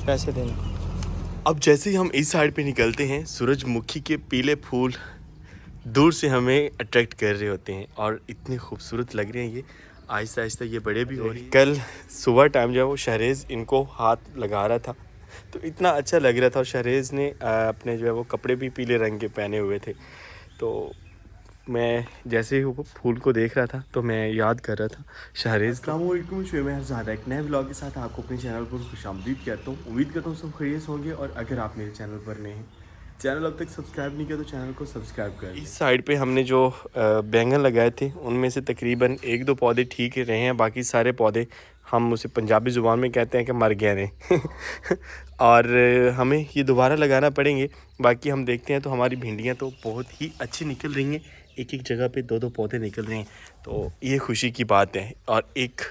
पैसे देने। अब जैसे ही हम इस साइड पे निकलते हैं, सूरजमुखी के पीले फूल दूर से हमें अट्रैक्ट कर रहे होते हैं और इतने खूबसूरत लग रहे हैं ये। आहिस्ता आहिस्ता ये बड़े भी हो रहे हैं। कल सुबह टाइम जो है वो शहरेज़ इनको हाथ लगा रहा था तो इतना अच्छा लग रहा था, और शहरेज़ ने अपने जो है वो कपड़े भी पीले रंग के पहने हुए थे। तो मैं जैसे ही वो फूल को देख रहा था तो मैं याद कर रहा था शहरेज़। अस्सलामुअलैकुम, शुएब मेहरज़ादा एक नए व्लॉग के साथ आपको अपने चैनल पर खुशामदीद कहता हूँ। उम्मीद करता हूँ सब खैरियत होंगे, और अगर आप मेरे चैनल पर नए हैं, चैनल अब तक सब्सक्राइब नहीं किया तो चैनल को सब्सक्राइब कर। इस साइड पे हमने जो बैंगन लगाए थे उनमें से तकरीबन 1-2 पौधे ठीक रहे हैं, बाकी सारे पौधे हम उसे पंजाबी ज़ुबान में कहते हैं कि मर गए हैं और हमें ये दोबारा लगाना पड़ेंगे। बाकी हम देखते हैं। तो हमारी भिंडियाँ तो बहुत ही अच्छी निकल रही हैं, एक एक जगह पे 2-2 पौधे निकल रहे हैं, तो ये खुशी की बात है। और एक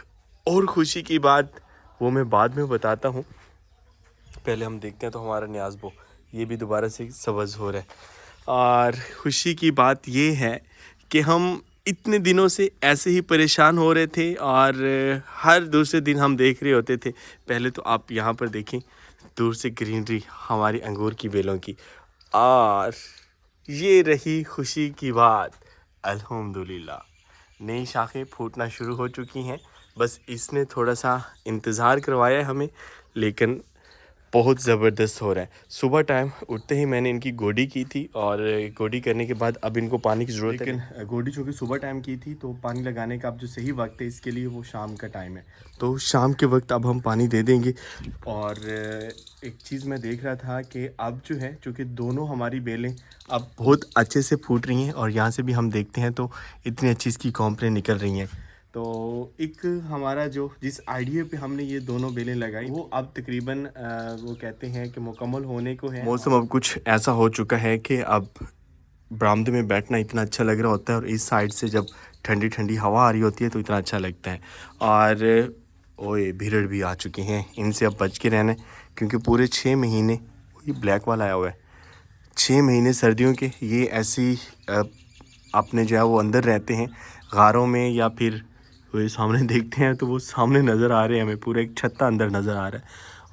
और खुशी की बात वो मैं बाद में बताता हूँ, पहले हम देखते हैं। तो हमारा न्याज़बो ये भी दोबारा से सब्ज़ हो रहा है, और खुशी की बात ये है कि हम इतने दिनों से ऐसे ही परेशान हो रहे थे, और हर दूसरे दिन हम देख रहे होते थे। पहले तो आप यहाँ पर देखें दूर से ग्रीनरी हमारी अंगूर की बेलों की, और ये रही खुशी की बात। अल्हम्दुलिल्लाह नई शाखें फूटना शुरू हो चुकी हैं। बस इसने थोड़ा सा इंतज़ार करवाया है हमें, लेकिन बहुत ज़बरदस्त हो रहा है। सुबह टाइम उठते ही मैंने इनकी गोडी की थी, और गोडी करने के बाद अब इनको पानी की ज़रूरत है। लेकिन गोडी चूँकि सुबह टाइम की थी तो पानी लगाने का अब जो सही वक्त है इसके लिए वो शाम का टाइम है, तो शाम के वक्त अब हम पानी दे देंगे। और एक चीज़ मैं देख रहा था कि अब जो है चूँकि दोनों हमारी बेलें अब बहुत अच्छे से फूट रही हैं, और यहाँ से भी हम देखते हैं तो इतनी अच्छी इसकी कॉम्प्लें निकल रही हैं। तो एक हमारा जो जिस आइडिया पे हमने ये दोनों बेलें लगाई वो अब तकरीबन वो कहते हैं कि मुकम्मल होने को है। मौसम अब कुछ ऐसा हो चुका है कि अब बरामदे में बैठना इतना अच्छा लग रहा होता है, और इस साइड से जब ठंडी ठंडी हवा आ रही होती है तो इतना अच्छा लगता है। और ओए भीड़ भी आ चुके हैं, इनसे अब बच के रहना है, क्योंकि पूरे 6 महीने ये ब्लैक वाला आया हुआ है। 6 महीने सर्दियों के ये ऐसी अपने जो है वो अंदर रहते हैं गारों में, या फिर वो सामने देखते हैं तो वो सामने नज़र आ रहे हैं हमें, पूरा एक छत्ता अंदर नज़र आ रहा है,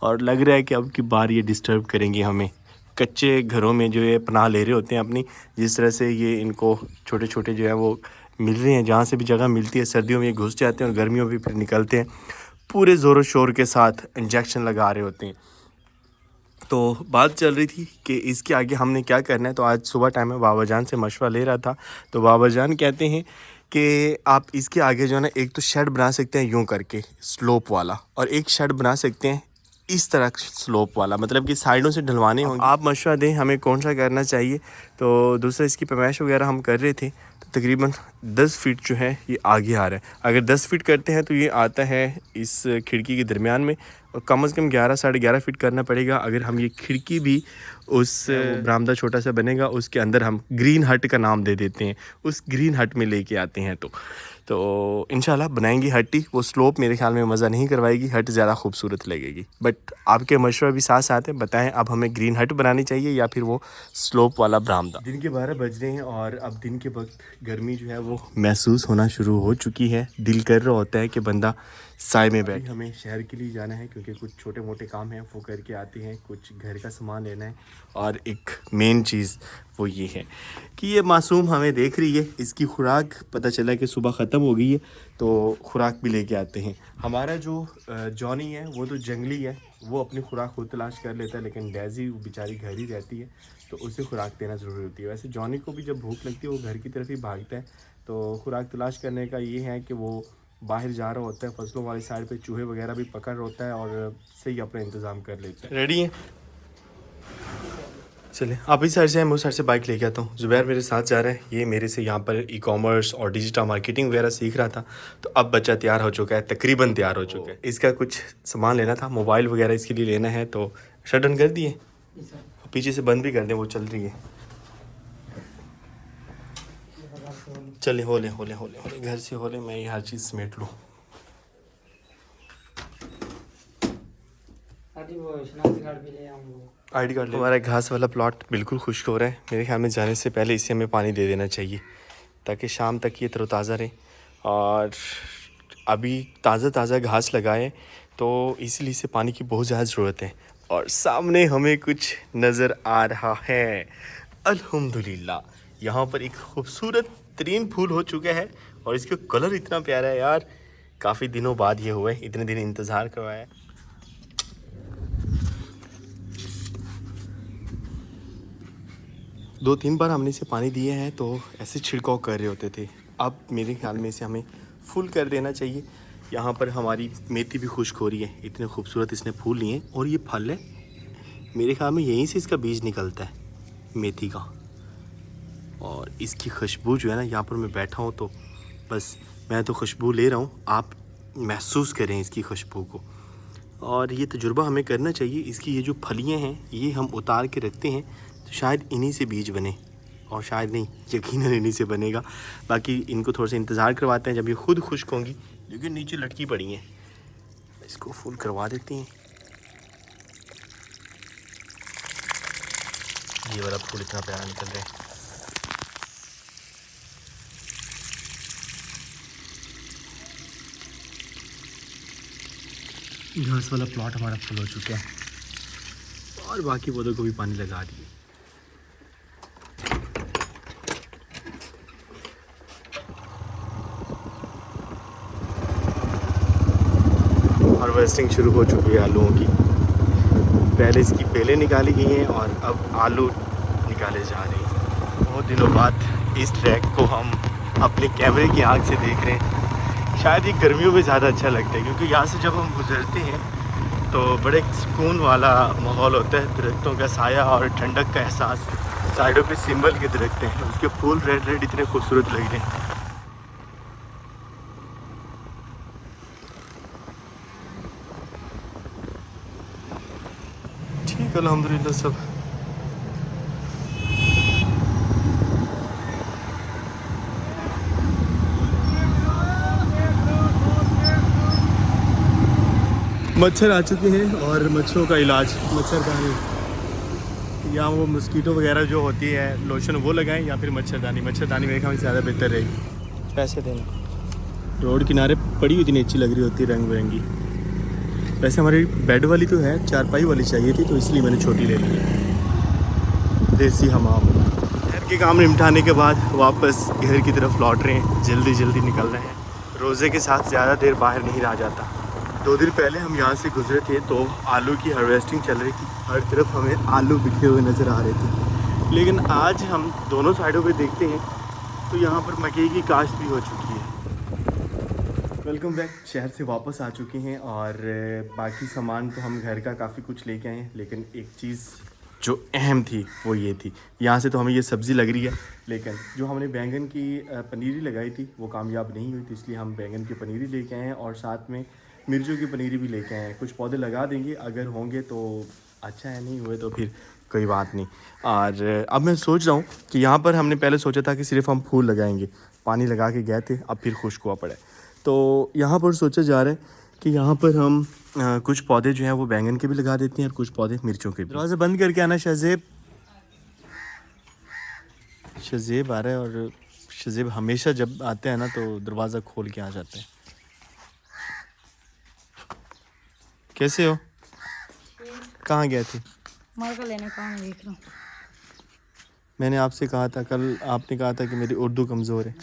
और लग रहा है कि अब की बार ये डिस्टर्ब करेंगे हमें। कच्चे घरों में जो ये पनाह ले रहे होते हैं अपनी, जिस तरह से ये इनको छोटे छोटे जो है वो मिल रहे हैं, जहाँ से भी जगह मिलती है सर्दियों में ये घुस जाते हैं, और गर्मियों में फिर निकलते हैं। पूरे ज़ोर शोर के साथ इंजेक्शन लगा रहे होते हैं। तो बात चल रही थी कि इसके आगे हमने क्या करना है। तो आज सुबह टाइम में बाबा जान से मशवरा ले रहा था, तो बाबा जान कहते हैं कि आप इसके आगे जो है ना एक तो शेड बना सकते हैं यूं करके स्लोप वाला, और एक शेड बना सकते हैं इस तरह स्लोप वाला, मतलब कि साइडों से ढलवाने होंगे। आप मशवरा दें हमें कौन सा करना चाहिए। तो दूसरा इसकी पैमाइश वगैरह हम कर रहे थे, तो तकरीबन 10 फीट जो है ये आगे आ रहा है। अगर 10 फीट करते हैं तो ये आता है इस खिड़की के दरमियान में, और कम से कम 11-11.5 फीट करना पड़ेगा। अगर हम ये खिड़की भी उस बरामदा छोटा सा बनेगा उसके अंदर हम ग्रीन हट का नाम दे देते हैं, उस ग्रीन हट में लेके आते हैं। तो इंशाल्लाह बनाएंगे हट ही। वो स्लोप मेरे ख्याल में मज़ा नहीं करवाएगी, हट ज़्यादा खूबसूरत लगेगी। बट आपके मशवरा भी साथ साथ है, बताएं अब हमें ग्रीन हट बनानी चाहिए या फिर वो स्लोप वाला बरामदा। दिन के 12 बज रहे हैं, और अब दिन के वक्त गर्मी जो है वो महसूस होना शुरू हो चुकी है। दिल कर रहा होता है कि बंदा साय में बैठे। हमें शहर के लिए जाना है क्योंकि कुछ छोटे मोटे काम हैं वो करके आते हैं, कुछ घर का सामान लेना है, और एक मेन चीज़ वो ये है कि ये मासूम हमें देख रही है, इसकी खुराक पता चला कि सुबह ख़त्म हो गई है, तो खुराक भी लेके आते हैं। हमारा जो जॉनी है वो तो जंगली है, वो अपनी खुराक खुद तलाश कर लेता है, लेकिन डेज़ी बेचारी घर ही रहती है तो उसे खुराक देना ज़रूरी होती है। वैसे जॉनी को भी जब भूख लगती है वो घर की तरफ ही भागता है, तो खुराक तलाश करने का ये है कि वो बाहर जा रहा होता है, फसलों वाली साइड पे चूहे वगैरह भी पकड़ रहा होता है, और सही अपना इंतज़ाम कर लेता है। रेडी है, चले आप इस साइड से, मैं उस साइड से बाइक लेके आता हूँ। ज़ुबैर मेरे साथ जा रहा है, ये मेरे से यहाँ पर ई कॉमर्स और डिजिटल मार्केटिंग वगैरह सीख रहा था। तो अब बच्चा तैयार हो चुका है, तकरीबन तैयार हो चुका है। इसका कुछ सामान लेना था, मोबाइल वगैरह इसके लिए लेना है, तो शट डाउन कर दिए, पीछे से बंद भी कर दें, वो चल रही है। चले होले होले होले होले घर से होले, मैं ये हर चीज़ समेट लूँ। ID card. हमारा घास वाला प्लॉट बिल्कुल खुश्क हो रहा है। मेरे ख्याल में जाने से पहले इसे हमें पानी दे देना चाहिए ताकि शाम तक ये तरोताज़ा रहे। और अभी ताज़ा ताज़ा घास लगाए तो इसलिए इसे पानी की बहुत ज़्यादा ज़रूरत है। और सामने हमें कुछ नज़र आ रहा है। अल्हम्दुलिल्लाह, यहाँ पर एक खूबसूरत तरीन फूल हो चुका है और इसका कलर इतना प्यारा है यार। काफ़ी दिनों बाद ये हुआ है, इतने दिन इंतज़ार करवाया है। दो तीन बार हमने इसे पानी दिए हैं तो ऐसे छिड़काव कर रहे होते थे। अब मेरे ख्याल में इसे हमें फुल कर देना चाहिए। यहाँ पर हमारी मेथी भी खुश्क हो रही है, इतने खूबसूरत इसने फूल लिए हैं और ये फल है। मेरे ख्याल में यहीं से इसका बीज निकलता है मेथी का। और इसकी खुशबू जो है ना, यहाँ पर मैं बैठा हूँ तो बस मैं तो खुशबू ले रहा हूँ, आप महसूस करें इसकी खुशबू को। और ये तजुर्बा हमें करना चाहिए। इसकी ये जो फलियाँ हैं ये हम उतार के रखते हैं तो शायद इन्हीं से बीज बने, और शायद नहीं, यकीनन इन्हीं से बनेगा। बाकी इनको थोड़ा सा इंतज़ार करवाते हैं जब ये खुद खुश्क होंगी, क्योंकि नीचे लटकी पड़ी हैं। इसको फुल करवा देते हैं। ये वाला फूल इतना प्यारा निकल रहा है। घास वाला प्लॉट हमारा फुल हो चुका है और बाकी पौधों को भी पानी लगा दिए। हार्वेस्टिंग शुरू हो चुकी है आलूओं की। पहले इसकी बेलें निकाली गई हैं और अब आलू निकाले जा रहे हैं। बहुत दिनों बाद इस ट्रैक को हम अपने कैमरे की आँख से देख रहे हैं। शायद ये गर्मियों में ज़्यादा अच्छा लगता है, क्योंकि यहाँ से जब हम गुजरते हैं तो बड़े सुकून वाला माहौल होता है। दरख्तों का साया और ठंडक का एहसास। साइडों पे सिंबल के दरख्त हैं, उसके फूल रेड रेड इतने खूबसूरत लग रहे हैं। ठीक, अल्हम्दुलिल्लाह सब। मच्छर आ चुके हैं और मच्छरों का इलाज मच्छरदानी, या वो मस्कीटो वगैरह जो होती है लोशन वो लगाएं, या फिर मच्छरदानी मेरे ख्याल से ज़्यादा बेहतर रहेगी। पैसे देना। रोड किनारे पड़ी हुई इतनी अच्छी लग रही होती है, रंग बिरंगी। वैसे हमारी बेड वाली तो है, चारपाई वाली चाहिए थी तो इसलिए मैंने छोटी ले ली। देसी हमाम। घर के काम निपटाने के बाद वापस घर की तरफ लौट रहे हैं, जल्दी जल्दी निकल रहे हैं। रोज़े के साथ ज़्यादा देर बाहर नहीं रहा जाता। 2 दिन पहले हम यहाँ से गुजरे थे तो आलू की हार्वेस्टिंग चल रही थी, हर तरफ हमें आलू बिखरे हुए नज़र आ रहे थे। लेकिन आज हम दोनों साइडों पे देखते हैं तो यहाँ पर मकई की काश्त भी हो चुकी है। Welcome back. शहर से वापस आ चुके हैं और बाकी सामान तो हम घर का काफ़ी कुछ लेके आए हैं, लेकिन एक चीज़ जो अहम थी वो ये थी। यहाँ से तो हमें ये सब्ज़ी लग रही है, लेकिन जो हमने बैंगन की पनीरी लगाई थी वो कामयाब नहीं हुई थी, इसलिए हम बैंगन की पनीरी लेके आए हैं और साथ में मिर्चों की पनीरी भी लेके आए हैं। कुछ पौधे लगा देंगे, अगर होंगे तो अच्छा है, नहीं हुए तो फिर कोई बात नहीं। और अब मैं सोच रहा हूँ कि यहाँ पर हमने पहले सोचा था कि सिर्फ हम फूल लगाएंगे, पानी लगा के गए थे, अब फिर खुश्क हुआ पड़ा है। तो यहाँ पर सोचा जा रहा है कि यहाँ पर हम कुछ पौधे जो हैं वो बैंगन के भी लगा देते हैं और कुछ पौधे मिर्चों के भी। दरवाज़ा बंद करके आना शज़ेब। शज़ेब आ रहा है और शज़ेब हमेशा जब आते हैं ना तो दरवाज़ा खोल के आ जाते हैं। कैसे हो? कहाँ गए थे? मार्कर लेने कहाँ देख रहा हूँ। मैंने आपसे कहा था कल, आपने कहा था कि मेरी उर्दू कमज़ोर है।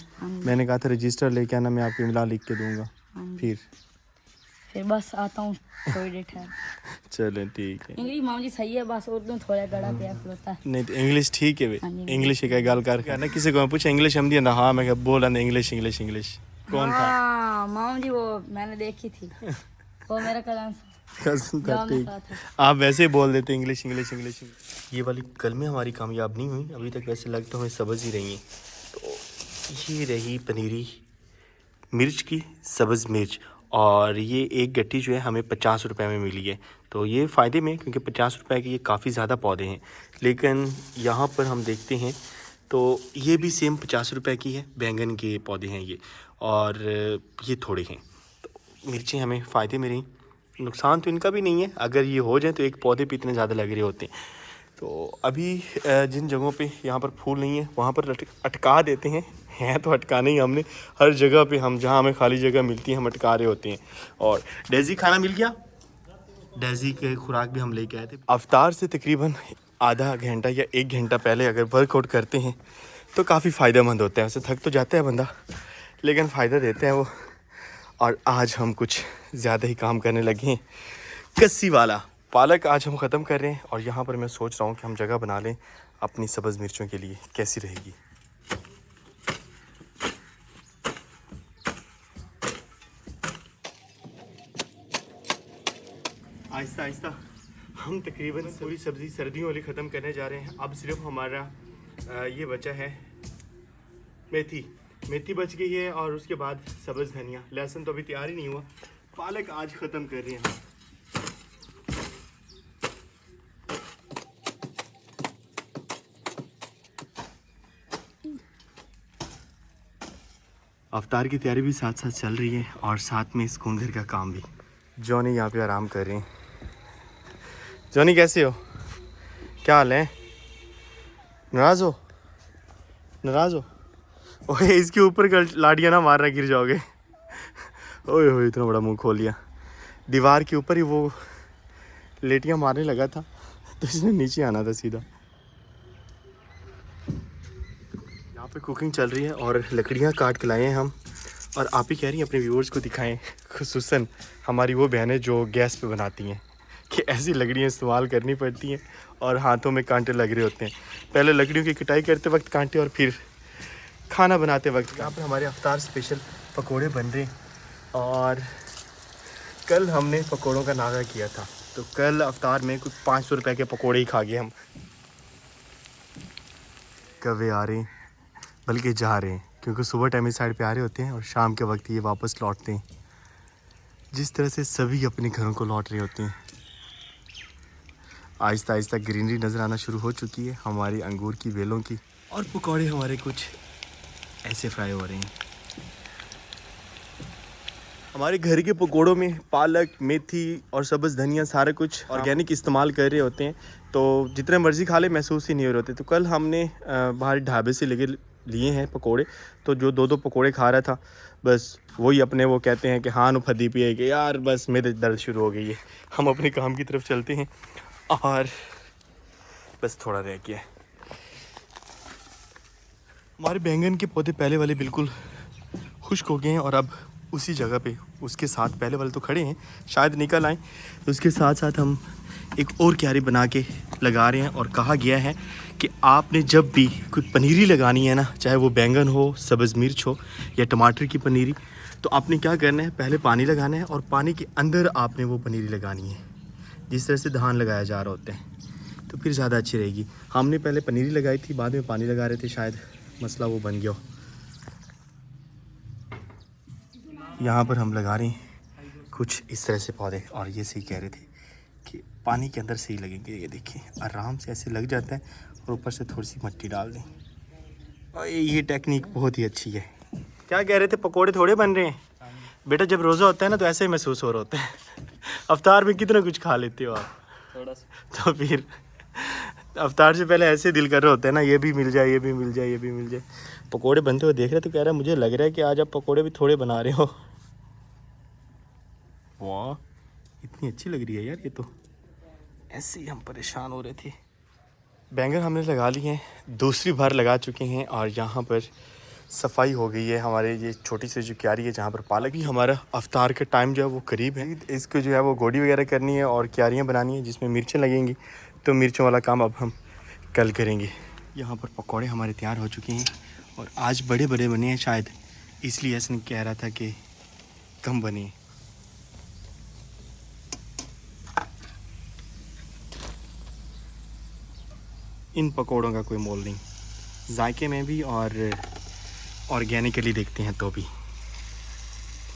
मैंने कहा था रजिस्टर लेके आना, मैं आपको इमला लिख के दूंगा। फिर बस आता हूँ थोड़ी देर ठहर। चलें ठीक है। इंग्लिश माम जी सही है, बस उर्दू थोड़ा गड़ा पे होता है। नहीं तो इंग्लिश ठीक है वे। इंग्लिश का गल कर ना, किसी को पूछा इंग्लिश हम दिया, हाँ मैं बोला ना इंग्लिश इंग्लिश इंग्लिश। कौन था? माम जी वो मैंने देखी थी, वो मेरा कलाम कज़न था। ठीक, आप वैसे ही बोल देते इंग्लिश इंग्लिश इंग्लिश। ये वाली कलमें हमारी कामयाब नहीं हुई अभी तक, वैसे लग तो हमें सब्ज़ ही रही हैं। तो ये रही पनीरी मिर्च की, सब्ज़ मिर्च, और ये एक गट्टी जो है हमें 50 रुपए में मिली है। तो ये फ़ायदे में, क्योंकि 50 रुपए के ये काफ़ी ज़्यादा पौधे हैं। लेकिन यहाँ पर हम देखते हैं तो ये भी सेम 50 रुपए की है, बैंगन के पौधे हैं ये, और ये थोड़े हैं। तो मिर्चें हमें फ़ायदे में रहीं, नुकसान तो इनका भी नहीं है। अगर ये हो जाए तो एक पौधे पे इतने ज़्यादा लग रहे होते हैं। तो अभी जिन जगहों पे यहाँ पर फूल नहीं है वहाँ पर अटका देते हैं तो अटकाने ही हमने, हर जगह पे हम जहाँ हमें खाली जगह मिलती है हम अटका रहे होते हैं। और डेज़ी खाना मिल गया? डेजी के खुराक भी हम लेके आए थे। अफ्तार से तकरीबन आधा घंटा या 1 घंटा पहले अगर वर्कआउट करते हैं तो काफ़ी फ़ायदेमंद होता है। वैसे थक तो जाता है बंदा, लेकिन फ़ायदा देते हैं वो। और आज हम कुछ ज़्यादा ही काम करने लगे हैं। कस्सी वाला पालक आज हम ख़त्म कर रहे हैं, और यहाँ पर मैं सोच रहा हूँ कि हम जगह बना लें अपनी सब्ज़ मिर्चों के लिए। कैसी रहेगी? आहिस्ता आहिस्ता हम तकरीबन पूरी सब्ज़ी सर्दियों वाली ख़त्म करने जा रहे हैं। अब सिर्फ हमारा ये बचा है मेथी बच गई है, और उसके बाद सब्ज़ धनिया। लहसुन तो अभी तैयार ही नहीं हुआ। पालक आज ख़त्म कर रहे हैं हम। अफ्तार की तैयारी भी साथ साथ चल रही है, और साथ में स्कून घर का काम भी। जॉनी यहाँ पे आराम कर रहे हैं। जॉनी कैसे हो? क्या हाल है? नाराज़ हो? ओए इसके ऊपर लाड़ियाँ ना मारना, गिर जाओगे। ओए होए इतना बड़ा मुंह खोल लिया। दीवार के ऊपर ही वो लेटियाँ मारने लगा था, तो इसने नीचे आना था सीधा। यहाँ पे कुकिंग चल रही है और लकड़ियाँ काट के लाए हैं हम। और आप ही कह रही हैं अपने व्यूअर्स को दिखाएं, खुसूसन हमारी वो बहनें जो गैस पे बनाती हैं, कि ऐसी लकड़ियाँ इस्तेमाल करनी पड़ती हैं और हाथों में कांटे लग रहे होते हैं। पहले लकड़ियों की कटाई करते वक्त कांटे, और फिर खाना बनाते वक्त। यहाँ पे हमारे अफ्तार स्पेशल पकोड़े बन रहे हैं, और कल हमने पकोड़ों का नागा किया था, तो कल अफ्तार में कुछ 500 रुपये के पकोड़े ही खा गए हम। कवे आ रहे हैं, बल्कि जा रहे हैं, क्योंकि सुबह टाइम इस साइड पे आ रहे होते हैं और शाम के वक्त ये वापस लौटते हैं। जिस तरह से सभी अपने घरों को लौट रहे होते हैं। आहिस्ता आहिस्ता ग्रीनरी नज़र आना शुरू हो चुकी है हमारी अंगूर की बेलों की, और पकौड़े हमारे कुछ ऐसे फ्राई हो रहे हैं। हमारे घर के पकोड़ों में पालक, मेथी और सब्ज़ धनिया सारा कुछ ऑर्गेनिक इस्तेमाल कर रहे होते हैं, तो जितने मर्ज़ी खा ले महसूस ही नहीं हो रहे होते। तो कल हमने बाहर ढाबे से लेके लिए हैं पकोड़े, तो जो 2-2 पकोड़े खा रहा था, बस वही अपने वो कहते हैं कि हाँ नु फदी पिए कि यार बस मेरे दर्द शुरू हो गई है। हम अपने काम की तरफ चलते हैं, और बस थोड़ा रह गया है। हमारे बैंगन के पौधे पहले वाले बिल्कुल खुश्क हो गए हैं, और अब उसी जगह पे उसके साथ पहले वाले तो खड़े हैं, शायद निकल आए, तो उसके साथ साथ हम एक और क्यारी बना के लगा रहे हैं। और कहा गया है कि आपने जब भी कोई पनीरी लगानी है ना, चाहे वो बैंगन हो, सब्ज़ मिर्च हो, या टमाटर की पनीरी, तो आपने क्या करना है, पहले पानी लगाना है, और पानी के अंदर आपने वो पनीरी लगानी है, जिस तरह से धान लगाया जा रहा होता है, तो फिर ज़्यादा अच्छी रहेगी। हमने पहले पनीरी लगाई थी, बाद में पानी लगा रहे थे, शायद मसला वो बन गया हो। यहाँ पर हम लगा रहे हैं कुछ इस तरह से पौधे, और ये सही कह रहे थे कि पानी के अंदर सही लगेंगे। ये देखिए आराम से ऐसे लग जाता है, और ऊपर से थोड़ी सी मिट्टी डाल दें, और ये टेक्निक बहुत ही अच्छी है। क्या कह रहे थे, पकोड़े थोड़े बन रहे हैं बेटा? जब रोज़ा होता है ना, तो ऐसे ही महसूस हो रहा होता है। अफ्तार में कितना कुछ खा लेते हो आप, थोड़ा सा, तो फिर अफ्तार से पहले ऐसे दिल कर रहा होता है ना, ये भी मिल जाए, ये भी मिल जाए, ये भी मिल जाए। पकोड़े बनते हुए देख रहे, तो कह रहा है मुझे लग रहा है कि आज आप पकोड़े भी थोड़े बना रहे हो। वाह इतनी अच्छी लग रही है यार, ये तो ऐसे ही हम परेशान हो रहे थे। बैंगन हमने लगा लिए हैं, दूसरी बार लगा चुके हैं, और यहाँ पर सफाई हो गई है। हमारे ये छोटी सी जो क्यारी है जहाँ पर पालक, भी हमारा अफ्तार का टाइम जो है वो करीब है। इसको जो है वो गोडी वगैरह करनी है और क्यारियाँ बनानी है जिसमें मिर्चें लगेंगी, तो मिर्चों वाला काम अब हम कल करेंगे। यहाँ पर पकौड़े हमारे तैयार हो चुके हैं, और आज बड़े बड़े बने हैं, शायद इसलिए ऐसा कह रहा था कि कम बने। इन पकौड़ों का कोई मोल नहीं, जायके में भी और ऑर्गेनिकली देखते हैं तो भी।